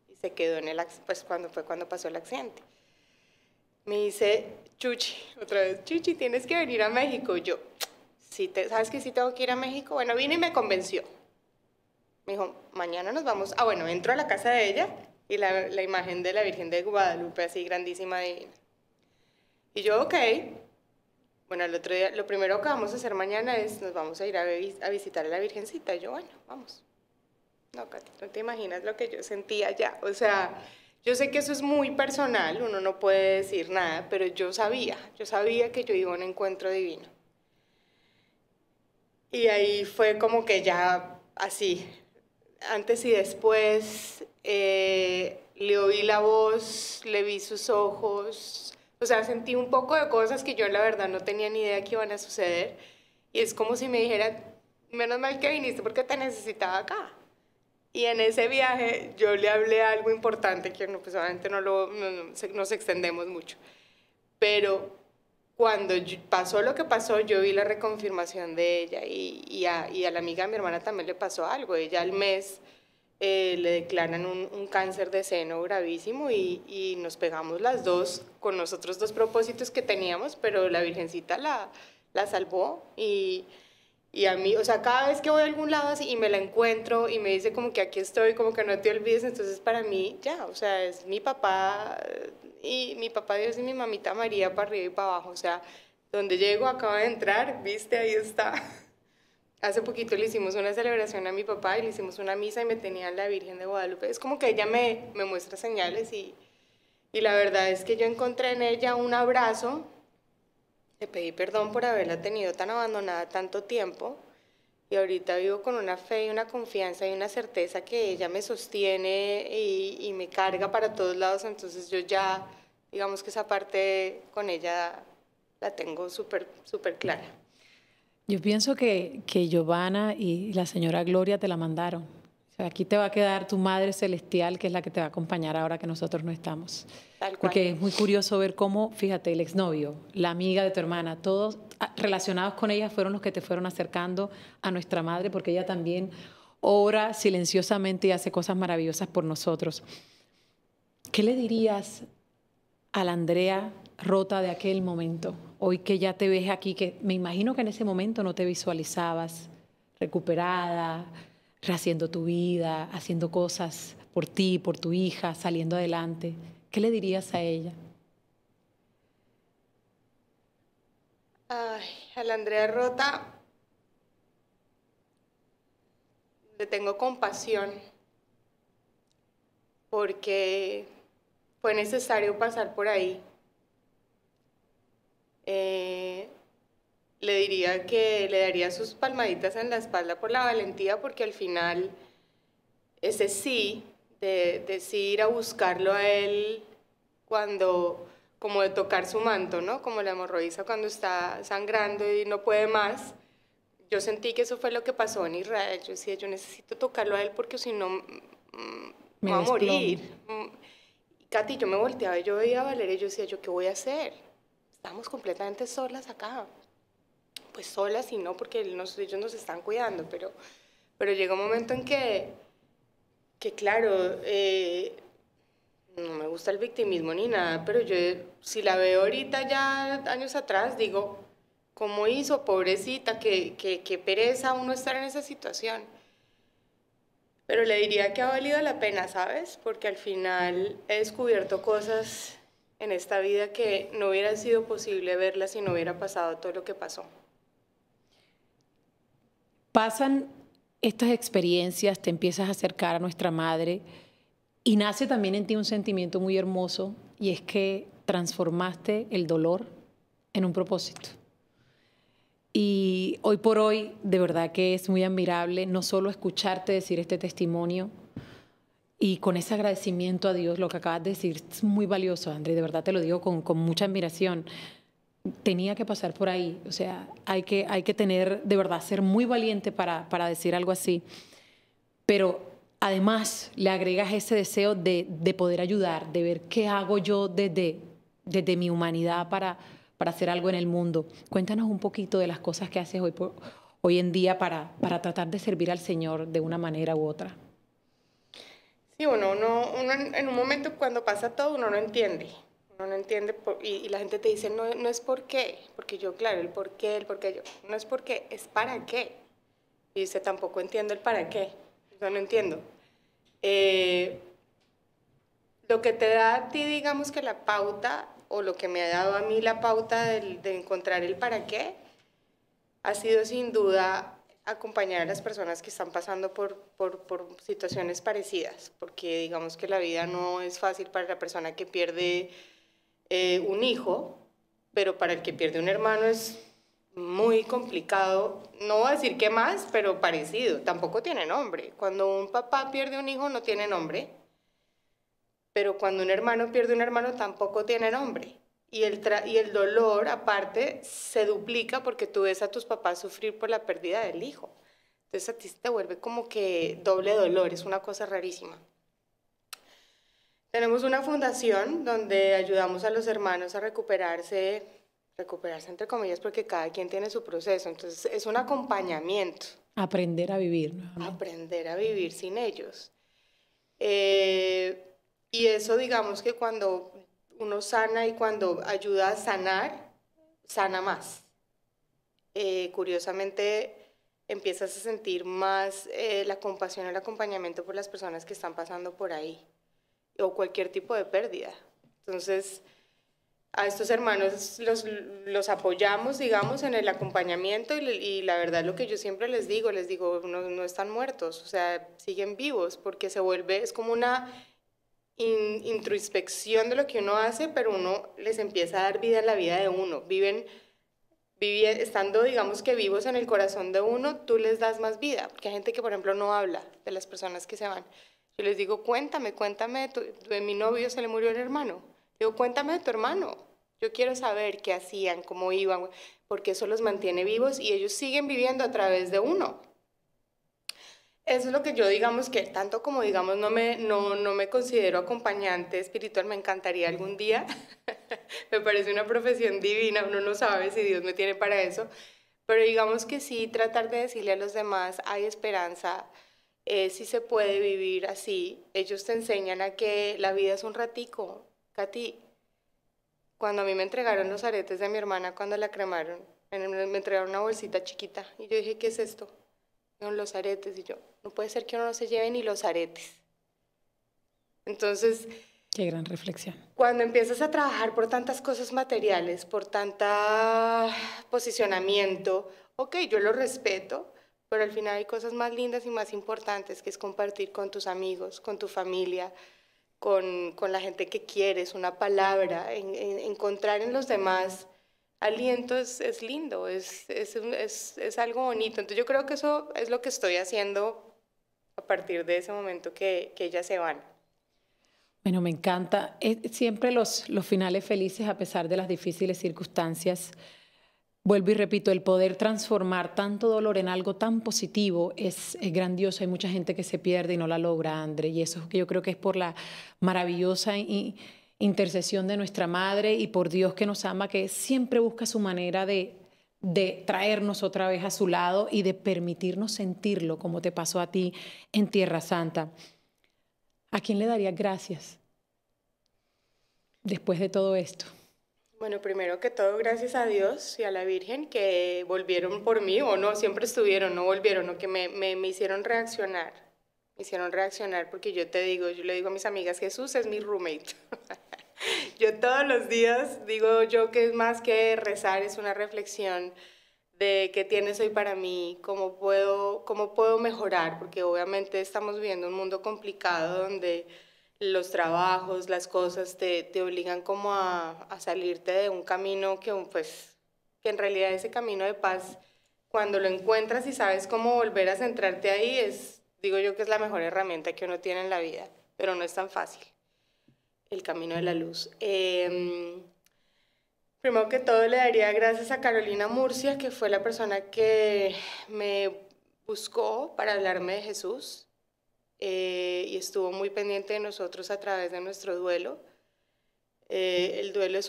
Y se quedó en el, pues cuando pasó el accidente. Me dice, Chuchi, otra vez, Chuchi, tienes que venir a México. Yo, sí, ¿sabes que sí tengo que ir a México? Bueno, vine y me convenció. Me dijo, mañana nos vamos. Ah, bueno, entro a la casa de ella y la imagen de la Virgen de Guadalupe, así grandísima, divina. Y yo, ok. Bueno, el otro día, lo primero que vamos a hacer mañana es, nos vamos a ir a visitar a la Virgencita. Y yo, bueno, vamos. No, Katy, no te imaginas lo que yo sentía allá. O sea, yo sé que eso es muy personal, uno no puede decir nada, pero yo sabía que yo iba a un encuentro divino. Y ahí fue como que ya así, antes y después, le oí la voz, le vi sus ojos, o sea, sentí un poco de cosas que yo la verdad no tenía ni idea que iban a suceder. Y es como si me dijera, menos mal que viniste porque te necesitaba acá. Y en ese viaje yo le hablé algo importante, que no, pues obviamente no nos extendemos mucho. Pero cuando pasó lo que pasó, yo vi la reconfirmación de ella y a la amiga de mi hermana también le pasó algo. Ella al mes le declaran un cáncer de seno gravísimo y nos pegamos las dos con los otros dos propósitos que teníamos, pero la Virgencita la salvó y a mí, o sea, cada vez que voy a algún lado así y me la encuentro y me dice como que aquí estoy, como que no te olvides, entonces para mí ya, o sea, es mi papá y mi papá Dios y mi mamita María para arriba y para abajo, o sea, donde llego, acaba de entrar, viste, ahí está. Hace poquito le hicimos una celebración a mi papá y le hicimos una misa y me tenían la Virgen de Guadalupe. Es como que ella me muestra señales y la verdad es que yo encontré en ella un abrazo. Le pedí perdón por haberla tenido tan abandonada tanto tiempo y ahorita vivo con una fe y una confianza y una certeza que ella me sostiene y me carga para todos lados, entonces yo ya, digamos que esa parte con ella la tengo súper, súper clara. Yo pienso que Giovanna y la señora Gloria te la mandaron. O sea, aquí te va a quedar tu Madre Celestial, que es la que te va a acompañar ahora que nosotros no estamos. Tal cual. Porque es muy curioso ver cómo, fíjate, el exnovio, la amiga de tu hermana, todos relacionados con ella fueron los que te fueron acercando a nuestra Madre, porque ella también obra silenciosamente y hace cosas maravillosas por nosotros. ¿Qué le dirías a la Andrea rota de aquel momento? Hoy que ya te ves aquí, que me imagino que en ese momento no te visualizabas recuperada, rehaciendo tu vida, haciendo cosas por ti, por tu hija, saliendo adelante. ¿Qué le dirías a ella? Ay, a la Andrea rota le tengo compasión porque fue necesario pasar por ahí. Le diría que le daría sus palmaditas en la espalda por la valentía, porque al final ese sí, de sí ir a buscarlo a él cuando, como de tocar su manto, ¿no? Como la hemorroísa cuando está sangrando y no puede más. Yo sentí que eso fue lo que pasó en Israel. Yo decía, yo necesito tocarlo a él porque si no me va a morir. Katy, yo me volteaba y yo veía a Valeria y yo decía, ¿yo qué voy a hacer? Estamos completamente solas acá. Pues solas y no, porque ellos nos están cuidando, pero llega un momento en que claro, no me gusta el victimismo ni nada, pero yo si la veo ahorita ya años atrás, digo, ¿cómo hizo? Pobrecita, qué pereza uno estar en esa situación. Pero le diría que ha valido la pena, ¿sabes? Porque al final he descubierto cosas en esta vida que no hubiera sido posible verlas si no hubiera pasado todo lo que pasó. Pasan estas experiencias, te empiezas a acercar a nuestra Madre y nace también en ti un sentimiento muy hermoso y es que transformaste el dolor en un propósito. Y hoy por hoy, de verdad que es muy admirable no solo escucharte decir este testimonio y con ese agradecimiento a Dios, lo que acabas de decir es muy valioso, André, de verdad te lo digo con mucha admiración. Tenía que pasar por ahí, o sea, hay que tener, de verdad, ser muy valiente para decir algo así. Pero además le agregas ese deseo de poder ayudar, de ver qué hago yo desde mi humanidad para hacer algo en el mundo. Cuéntanos un poquito de las cosas que haces hoy en día para tratar de servir al Señor de una manera u otra. Sí, uno en un momento cuando pasa todo, uno no entiende. Uno no entiende y la gente te dice, no, no es por qué, porque yo, claro, el por qué, yo, no es por qué, es para qué. Y dice, tampoco entiendo el para qué, yo no entiendo. Lo que te da a ti, digamos que la pauta, o lo que me ha dado a mí la pauta de encontrar el para qué, ha sido sin duda acompañar a las personas que están pasando por situaciones parecidas, porque digamos que la vida no es fácil para la persona que pierde un hijo, pero para el que pierde un hermano es muy complicado, no voy a decir que más, pero parecido, tampoco tiene nombre. Cuando un papá pierde un hijo no tiene nombre, pero cuando un hermano pierde un hermano tampoco tiene nombre. Y el dolor, aparte, se duplica porque tú ves a tus papás sufrir por la pérdida del hijo. Entonces a ti te vuelve como que doble dolor, es una cosa rarísima. Tenemos una fundación donde ayudamos a los hermanos a recuperarse entre comillas, porque cada quien tiene su proceso. Entonces es un acompañamiento. Aprender a vivir, ¿no? Aprender a vivir sin ellos. Y eso, digamos que cuando uno sana y cuando ayuda a sanar, sana más. Curiosamente, empiezas a sentir más la compasión, el acompañamiento por las personas que están pasando por ahí, o cualquier tipo de pérdida. Entonces, a estos hermanos los apoyamos, digamos, en el acompañamiento y la verdad lo que yo siempre les digo, no están muertos, o sea, siguen vivos, porque es como una introspección de lo que uno hace, pero uno les empieza a dar vida en la vida de uno. Estando, digamos que vivos en el corazón de uno, tú les das más vida, porque hay gente que, por ejemplo, no habla de las personas que se van. Yo les digo, cuéntame de mi novio se le murió el hermano. Digo, cuéntame de tu hermano. Yo quiero saber qué hacían, cómo iban, porque eso los mantiene vivos y ellos siguen viviendo a través de uno. Eso es lo que yo, digamos, que tanto como, digamos, no me considero acompañante espiritual, me encantaría algún día. Me parece una profesión divina, uno no sabe si Dios me tiene para eso, pero digamos que sí, tratar de decirle a los demás, hay esperanza, sí se puede vivir así. Ellos te enseñan a que la vida es un ratico. Katy, cuando a mí me entregaron los aretes de mi hermana cuando la cremaron, me entregaron una bolsita chiquita y yo dije, ¿qué es esto? Los aretes, y yo, no puede ser que uno no se lleve ni los aretes. Entonces, qué gran reflexión. Cuando empiezas a trabajar por tantas cosas materiales, por tanta posicionamiento, ok, yo lo respeto, pero al final hay cosas más lindas y más importantes, que es compartir con tus amigos, con tu familia, con la gente que quieres, una palabra, encontrar en los demás aliento es lindo, es algo bonito. Entonces yo creo que eso es lo que estoy haciendo a partir de ese momento que ellas se van. Bueno, me encanta. Siempre los finales felices a pesar de las difíciles circunstancias. Vuelvo y repito, el poder transformar tanto dolor en algo tan positivo es grandioso. Hay mucha gente que se pierde y no la logra, André, y eso que yo creo que es por la maravillosa intercesión de nuestra Madre y por Dios que nos ama, que siempre busca su manera de traernos otra vez a su lado y de permitirnos sentirlo, como te pasó a ti en Tierra Santa. ¿A quién le darías gracias después de todo esto? Bueno, primero que todo, gracias a Dios y a la Virgen que volvieron por mí, o no, siempre estuvieron, no volvieron, o que me hicieron reaccionar. Me hicieron reaccionar porque yo le digo a mis amigas, Jesús es mi roommate. Yo todos los días digo yo que es más que rezar, es una reflexión de qué tienes hoy para mí, cómo puedo mejorar, porque obviamente estamos viviendo un mundo complicado donde los trabajos, las cosas te obligan como a salirte de un camino que en realidad ese camino de paz, cuando lo encuentras y sabes cómo volver a centrarte ahí, digo yo que es la mejor herramienta que uno tiene en la vida, pero no es tan fácil, el camino de la luz. Primero que todo le daría gracias a Carolina Murcia, que fue la persona que me buscó para hablarme de Jesús. y estuvo muy pendiente de nosotros a través de nuestro duelo. El duelo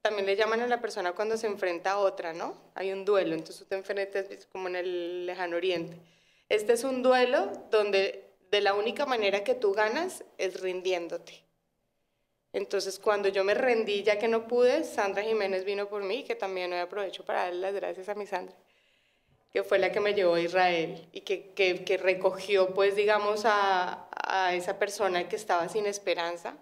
también le llaman a la persona cuando se enfrenta a otra, ¿no? Hay un duelo, entonces tú te enfrentas como en el lejano oriente. Este es un duelo donde de la única manera que tú ganas es rindiéndote. Entonces, cuando yo me rendí, ya que no pude, Sandra Jiménez vino por mí, que también hoy aprovecho para darle las gracias a mi Sandra, que fue la que me llevó a Israel y que recogió, pues, digamos, a esa persona que estaba sin esperanza.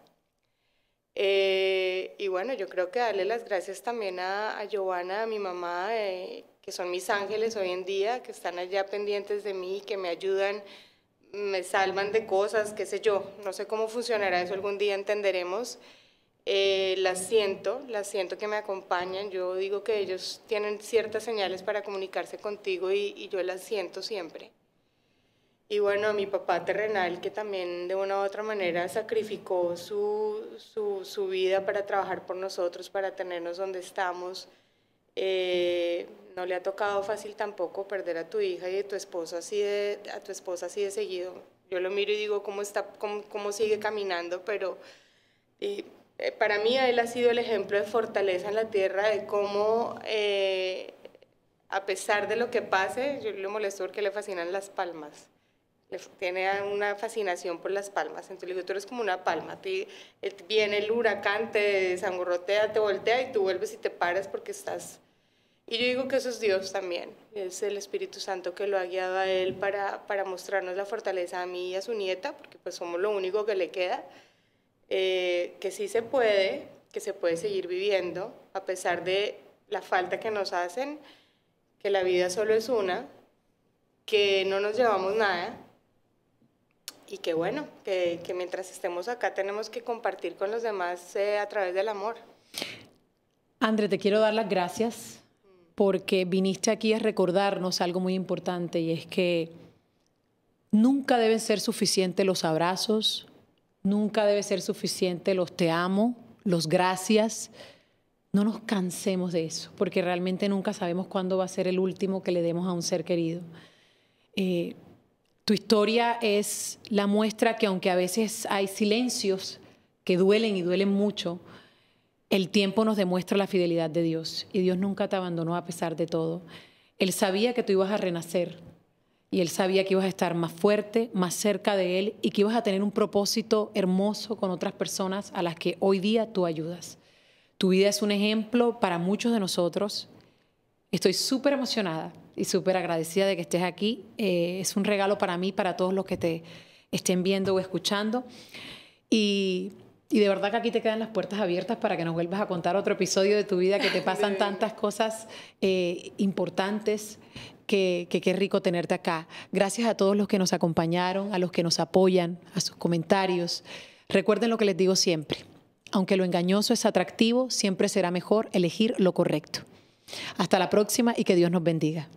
Y bueno, yo creo que darle las gracias también a Giovanna, a mi mamá, que son mis ángeles hoy en día, que están allá pendientes de mí, que me ayudan, me salvan de cosas, qué sé yo, no sé cómo funcionará eso, algún día entenderemos. Las siento que me acompañan, yo digo que ellos tienen ciertas señales para comunicarse contigo y yo las siento siempre. Y bueno, a mi papá terrenal, que también de una u otra manera sacrificó su vida para trabajar por nosotros, para tenernos donde estamos. No le ha tocado fácil tampoco perder a tu hija y a tu esposa así de seguido. Yo lo miro y digo cómo sigue caminando, pero para mí él ha sido el ejemplo de fortaleza en la tierra, de cómo a pesar de lo que pase, yo le molesto porque le fascinan las palmas. Tiene una fascinación por las palmas. Entonces le digo, tú eres como una palma. Viene el huracán, te sangorrotea, te voltea y tú vuelves y te paras porque estás... Y yo digo que eso es Dios también. Es el Espíritu Santo que lo ha guiado a él para mostrarnos la fortaleza a mí y a su nieta, porque pues somos lo único que le queda. Que sí se puede, que se puede seguir viviendo, a pesar de la falta que nos hacen, que la vida solo es una, que no nos llevamos nada, y que bueno, que mientras estemos acá tenemos que compartir con los demás a través del amor. André, te quiero dar las gracias porque viniste aquí a recordarnos algo muy importante, y es que nunca deben ser suficientes los abrazos, nunca debe ser suficiente los te amo, los gracias. No nos cansemos de eso, porque realmente nunca sabemos cuándo va a ser el último que le demos a un ser querido. Tu historia es la muestra que, aunque a veces hay silencios que duelen y duelen mucho, el tiempo nos demuestra la fidelidad de Dios, y Dios nunca te abandonó a pesar de todo. Él sabía que tú ibas a renacer, y Él sabía que ibas a estar más fuerte, más cerca de Él, y que ibas a tener un propósito hermoso con otras personas a las que hoy día tú ayudas. Tu vida es un ejemplo para muchos de nosotros. Estoy súper emocionada y súper agradecida de que estés aquí. Es un regalo para mí, para todos los que te estén viendo o escuchando. Y de verdad que aquí te quedan las puertas abiertas para que nos vuelvas a contar otro episodio de tu vida, que te pasan tantas cosas importantes, que qué rico tenerte acá. Gracias a todos los que nos acompañaron, a los que nos apoyan, a sus comentarios. Recuerden lo que les digo siempre: aunque lo engañoso es atractivo, siempre será mejor elegir lo correcto. Hasta la próxima y que Dios nos bendiga.